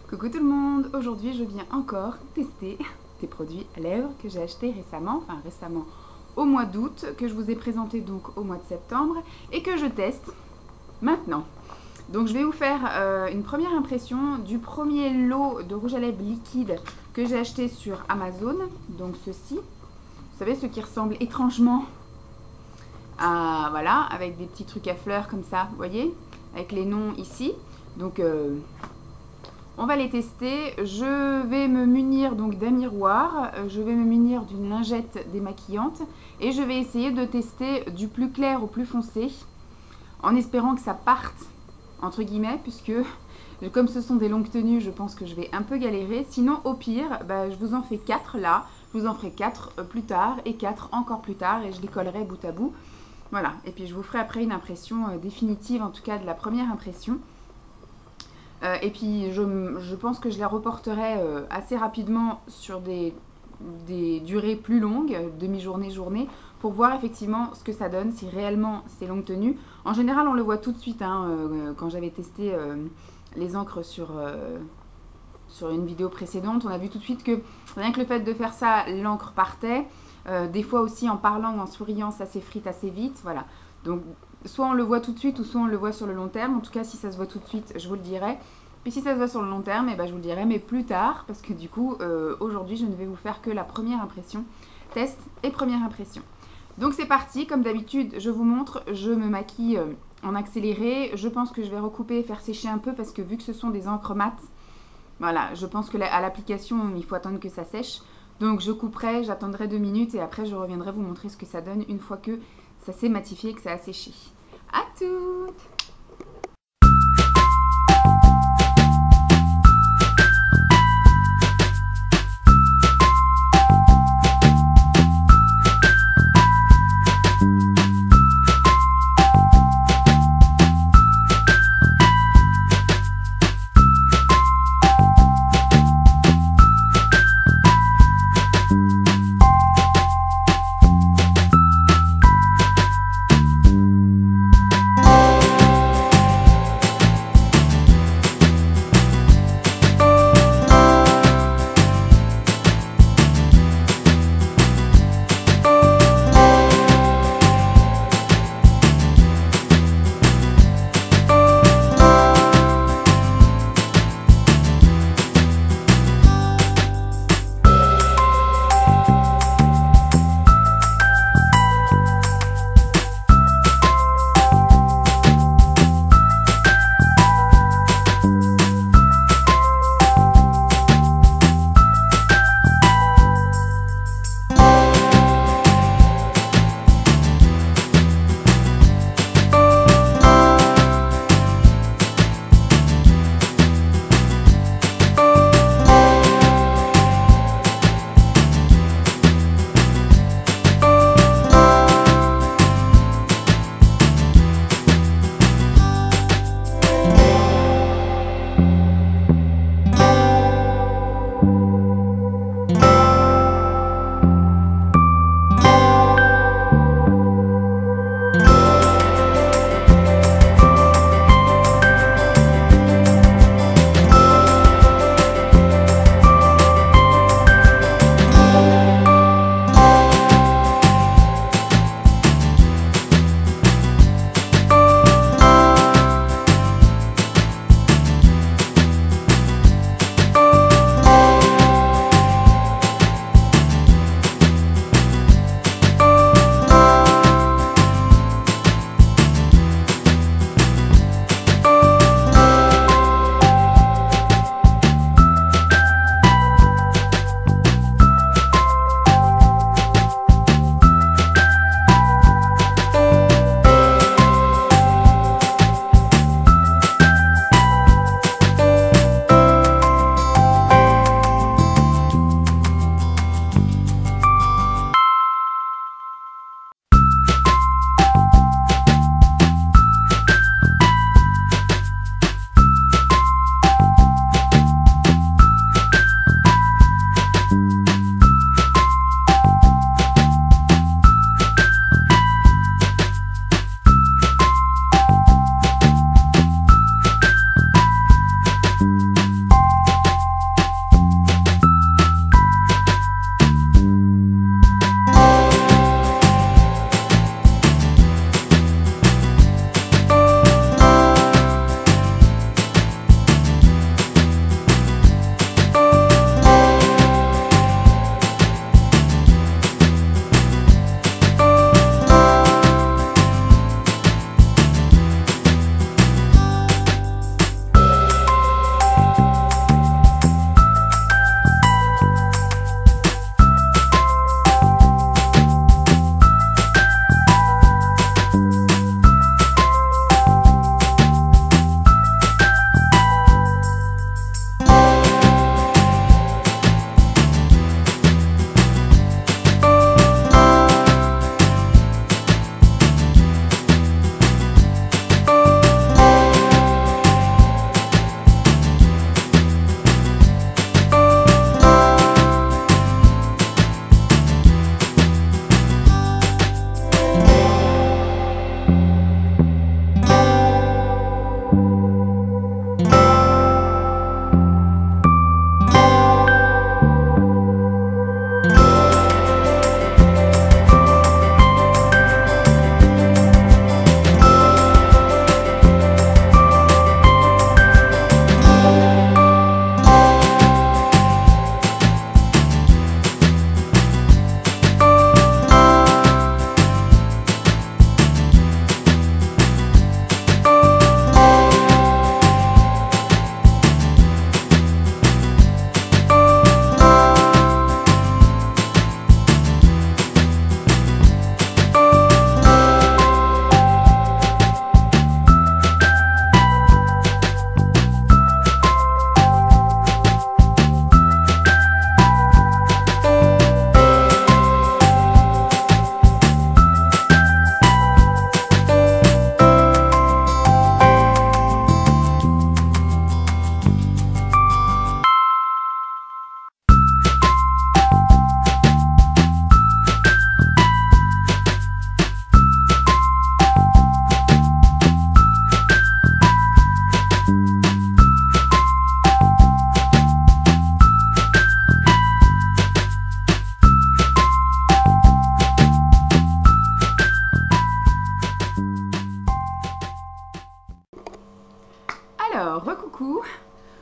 Coucou tout le monde, aujourd'hui je viens encore tester des produits à lèvres que j'ai achetés récemment, au mois d'août, que je vous ai présenté donc au mois de septembre et que je teste maintenant. Donc je vais vous faire une première impression du premier lot de rouge à lèvres liquide que j'ai acheté sur Amazon, donc ceci, vous savez ceux qui ressemblent étrangement à, voilà, avec des petits trucs à fleurs comme ça, vous voyez, avec les noms ici, donc on va les tester. Je vais me munir donc d'un miroir, je vais me munir d'une lingette démaquillante et je vais essayer de tester du plus clair au plus foncé en espérant que ça parte entre guillemets, puisque comme ce sont des longues tenues, je pense que je vais un peu galérer. Sinon au pire, je vous en fais 4 là, je vous en ferai 4 plus tard et 4 encore plus tard et je les collerai bout à bout. Voilà, et puis je vous ferai après une impression définitive, en tout cas de la première impression. Et puis je pense que je la reporterai assez rapidement sur des durées plus longues, demi-journée, journée, pour voir effectivement ce que ça donne, si réellement c'est longue tenue. En général on le voit tout de suite, quand j'avais testé les encres sur une vidéo précédente, on a vu tout de suite que rien que le fait de faire ça, l'encre partait. Des fois aussi en parlant ou en souriant, ça s'effrite assez vite, voilà. Donc soit on le voit tout de suite ou soit on le voit sur le long terme. En tout cas si ça se voit tout de suite, je vous le dirai. Puis si ça se voit sur le long terme, je vous le dirai, mais plus tard, parce que du coup aujourd'hui je ne vais vous faire que la première impression, test et première impression. Donc c'est parti, comme d'habitude je vous montre, je me maquille en accéléré. Je pense que je vais recouper et faire sécher un peu parce que vu que ce sont des encres mat, voilà, je pense que à l'application il faut attendre que ça sèche. Donc je couperai, j'attendrai 2 minutes et après je reviendrai vous montrer ce que ça donne une fois que ça s'est matifié et que ça a séché. À toutes!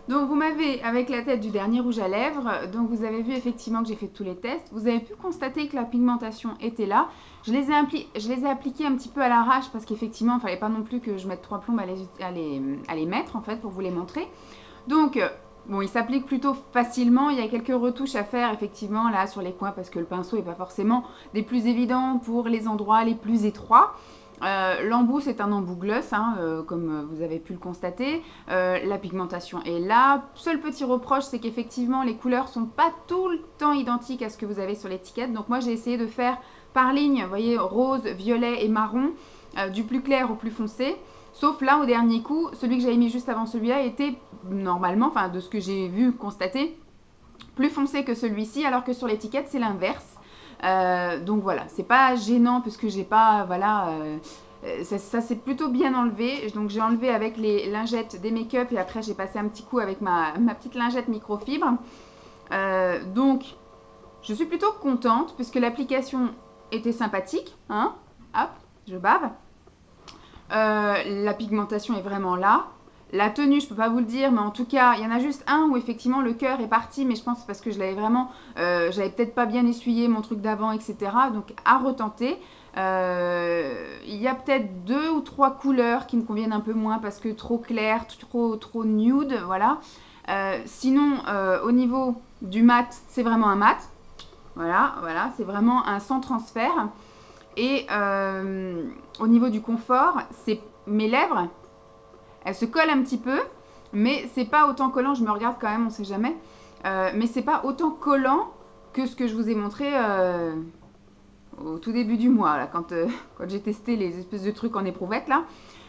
Donc vous m'avez, avec la tête du dernier rouge à lèvres, donc vous avez vu effectivement que j'ai fait tous les tests. Vous avez pu constater que la pigmentation était là. Je les ai appliqués un petit peu à l'arrache parce qu'effectivement, il ne fallait pas non plus que je mette 3 plombes à les mettre en fait pour vous les montrer. Donc, bon, il s'applique plutôt facilement. Il y a quelques retouches à faire effectivement là sur les coins parce que le pinceau n'est pas forcément des plus évidents pour les endroits les plus étroits. L'embout c'est un embout gloss hein, comme vous avez pu le constater. La pigmentation est là. Seul petit reproche c'est qu'effectivement les couleurs sont pas tout le temps identiques à ce que vous avez sur l'étiquette. Donc moi j'ai essayé de faire par ligne, vous voyez, rose, violet et marron, du plus clair au plus foncé. Sauf là au dernier coup, celui que j'avais mis juste avant celui-là était normalement, enfin de ce que j'ai vu constater, plus foncé que celui-ci alors que sur l'étiquette c'est l'inverse. Donc voilà, c'est pas gênant puisque j'ai pas, voilà, ça s'est plutôt bien enlevé. Donc j'ai enlevé avec les lingettes des make-up et après j'ai passé un petit coup avec ma petite lingette microfibre. Donc je suis plutôt contente puisque l'application était sympathique, hein. Hop, je bave. La pigmentation est vraiment là. La tenue, je peux pas vous le dire, mais en tout cas, il y en a juste un où effectivement le cœur est parti, mais je pense parce que je l'avais vraiment, j'avais peut-être pas bien essuyé mon truc d'avant, etc. Donc à retenter. Il y a peut-être 2 ou 3 couleurs qui me conviennent un peu moins parce que trop clair, trop nude, voilà. Sinon, au niveau du mat, c'est vraiment un mat. Voilà, c'est vraiment un sans transfert. Et au niveau du confort, c'est mes lèvres. Elle se colle un petit peu, mais c'est pas autant collant. Je me regarde quand même, on sait jamais. Mais c'est pas autant collant que ce que je vous ai montré au tout début du mois, là, quand j'ai testé les espèces de trucs en éprouvette là.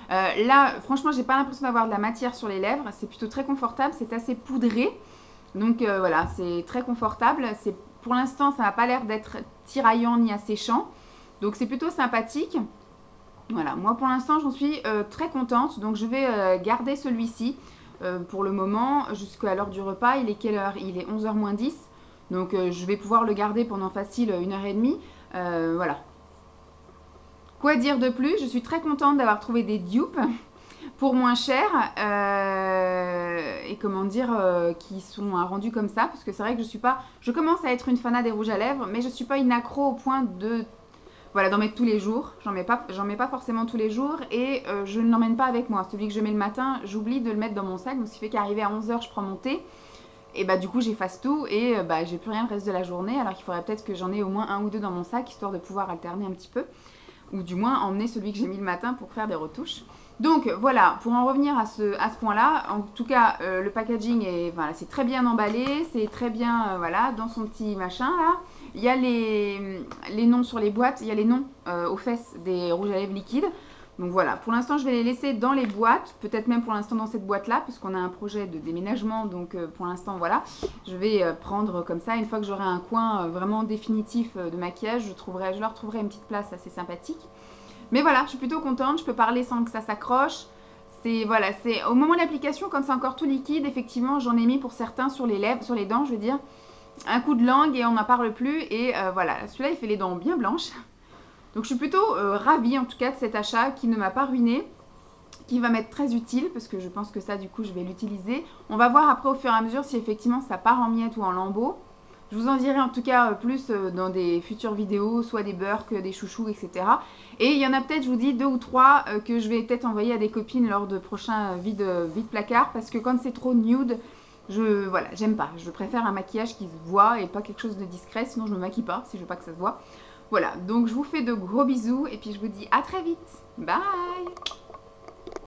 Là, franchement, j'ai pas l'impression d'avoir de la matière sur les lèvres. C'est plutôt très confortable, c'est assez poudré. Donc voilà, c'est très confortable. Pour l'instant, ça n'a pas l'air d'être tiraillant ni asséchant. Donc c'est plutôt sympathique. Voilà, moi pour l'instant j'en suis très contente, donc je vais garder celui-ci pour le moment jusqu'à l'heure du repas. Il est quelle heure? Il est 11h moins 10, donc je vais pouvoir le garder pendant facile 1h30. Voilà. Quoi dire de plus? Je suis très contente d'avoir trouvé des dupes pour moins cher et comment dire qui sont rendus comme ça, parce que c'est vrai que je commence à être une fanat des rouges à lèvres, mais je suis pas une accro au point de d'en mettre tous les jours. J'en mets pas forcément tous les jours et je ne l'emmène pas avec moi. Celui que je mets le matin, j'oublie de le mettre dans mon sac. Donc, ce qui fait qu'arrivé à 11h, je prends mon thé. Et bah, du coup, j'efface tout et j'ai plus rien le reste de la journée. Alors qu'il faudrait peut-être que j'en ai au moins 1 ou 2 dans mon sac, histoire de pouvoir alterner un petit peu. Ou du moins emmener celui que j'ai mis le matin pour faire des retouches. Donc voilà, pour en revenir à ce point-là, en tout cas, le packaging est, voilà, c'est très bien emballé, c'est très bien, voilà, dans son petit machin là. Il y a les noms sur les boîtes, il y a les noms aux fesses des rouges à lèvres liquides. Donc voilà, pour l'instant, je vais les laisser dans les boîtes, peut-être même pour l'instant dans cette boîte-là, puisqu'on a un projet de déménagement. Donc pour l'instant, voilà, je vais prendre comme ça. Une fois que j'aurai un coin vraiment définitif de maquillage, je leur trouverai une petite place assez sympathique. Mais voilà, je suis plutôt contente, je peux parler sans que ça s'accroche. Voilà, c'est au moment de l'application, comme c'est encore tout liquide, effectivement, j'en ai mis pour certains sur les lèvres, sur les dents, je veux dire, un coup de langue et on n'en parle plus. Et voilà, celui-là, il fait les dents bien blanches. Donc je suis plutôt ravie en tout cas de cet achat qui ne m'a pas ruiné, qui va m'être très utile parce que je pense que ça, du coup, je vais l'utiliser. On va voir après au fur et à mesure si effectivement ça part en miettes ou en lambeaux. Je vous en dirai en tout cas plus dans des futures vidéos, soit des burks, des chouchous, etc. Et il y en a peut-être, je vous dis, 2 ou 3 que je vais peut-être envoyer à des copines lors de prochains vide placard, parce que quand c'est trop nude, voilà, j'aime pas. Je préfère un maquillage qui se voit et pas quelque chose de discret, sinon je me maquille pas si je veux pas que ça se voit. Voilà, donc je vous fais de gros bisous et puis je vous dis à très vite. Bye!